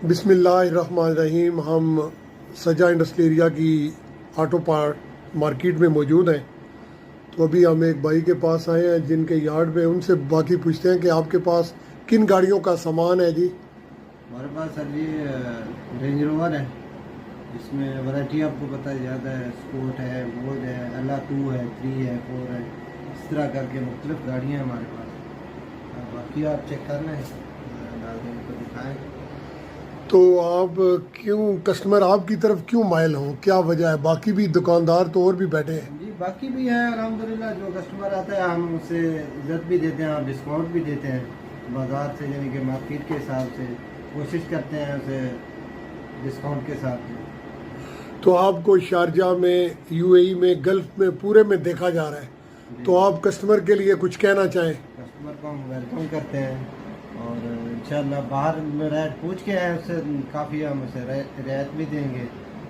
بسم اللہ الرحمن الرحیم۔ ہم سجا انڈسٹری ایریا کی آٹو پارٹ مارکیٹ میں موجود ہیں، تو ابھی ہم ایک بھائی کے پاس آئے ہیں جن کے یارڈ میں، ان سے باقی پوچھتے ہیں کہ آپ کے پاس کن گاڑیوں کا سامان ہے۔ جی ہمارے پاس سر جی رینج روور ہے، جس میں ورائٹی آپ کو پتہ زیادہ ہے، اسپورٹ ہے، گولڈ ہے، اللہ 2 ہے، 3 ہے، 4 ہے، اس طرح کر کے مختلف گاڑیاں ہیں ہمارے پاس۔ باقی آپ چیک کر لیں، ناظرین کو دکھائیں۔ تو آپ کیوں کسٹمر آپ کی طرف کیوں مائل ہوں، کیا وجہ ہے؟ باقی بھی دکاندار تو اور بھی بیٹھے ہیں۔ جی باقی بھی ہے الحمدللہ، جو کسٹمر آتا ہے ہم اسے عزت بھی دیتے ہیں اور ڈسکاؤنٹ بھی دیتے ہیں بازار سے، یعنی کہ مارکیٹ کے حساب سے کوشش کرتے ہیں اسے ڈسکاؤنٹ کے ساتھ۔ تو آپ کو شارجہ میں، یو اے ای میں، گلف میں، پورے میں دیکھا جا رہا ہے، تو آپ کسٹمر کے لیے کچھ کہنا چاہیں؟ کسٹمر کو ہم ویلکم کرتے ہیں اور انشاءاللہ باہر میں ریٹ پوچھ کے آئے، اس سے کافی ہم اسے رعایت بھی دیں گے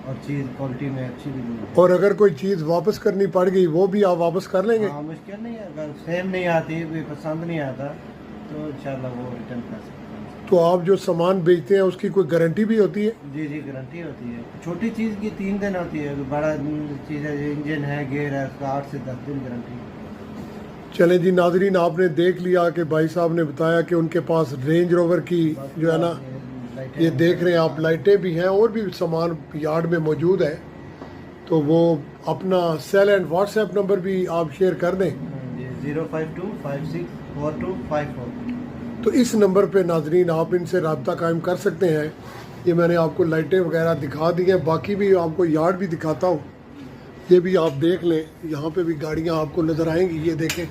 اور چیز کوالٹی میں اچھی بھی دیں گے۔ اور اگر کوئی چیز واپس کرنی پڑ گئی وہ بھی آپ واپس کر لیں گے؟ ہاں مشکل نہیں ہے، اگر سیم نہیں آتی، کوئی پسند نہیں آتا تو انشاءاللہ وہ ریٹرن کر سکتے ہیں۔ تو آپ جو سامان بیچتے ہیں اس کی کوئی گارنٹی بھی ہوتی ہے؟ جی جی گارنٹی ہوتی ہے، چھوٹی چیز کی 3 دن ہوتی ہے، بڑا چیز ہے انجن ہے، گیئر ہے، اس کا 8 سے 10 دن گارنٹی ہے۔ چلیں جی ناظرین، آپ نے دیکھ لیا کہ بھائی صاحب نے بتایا کہ ان کے پاس رینج روور کی جو ہے نا، یہ دیکھ رہے ہیں آپ، لائٹیں بھی ہیں اور بھی سامان یارڈ میں موجود ہے، تو وہ اپنا cell and WhatsApp number بھی آپ شیئر کر دیں۔ 052564254۔ تو اس نمبر پہ ناظرین آپ ان سے رابطہ قائم کر سکتے ہیں۔ یہ میں نے آپ کو لائٹیں وغیرہ دکھا دی ہیں، باقی بھی آپ کو یارڈ بھی دکھاتا ہوں، یہ بھی آپ دیکھ لیں۔ یہاں پہ بھی گاڑیاں آپ کو نظر آئیں گی، یہ دیکھیں،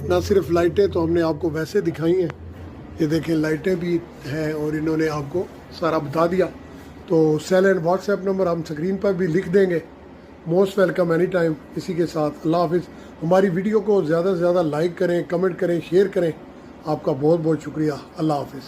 نہ صرف لائٹیں تو ہم نے آپ کو ویسے دکھائی ہیں، یہ دیکھیں لائٹیں بھی ہیں اور انہوں نے آپ کو سارا بتا دیا۔ تو cell and WhatsApp number ہم اسکرین پر بھی لکھ دیں گے۔ Most welcome any time. اسی کے ساتھ اللہ حافظ۔ ہماری ویڈیو کو زیادہ سے زیادہ لائک کریں، کمنٹ کریں، شیئر کریں۔ آپ کا بہت بہت شکریہ۔ اللہ حافظ۔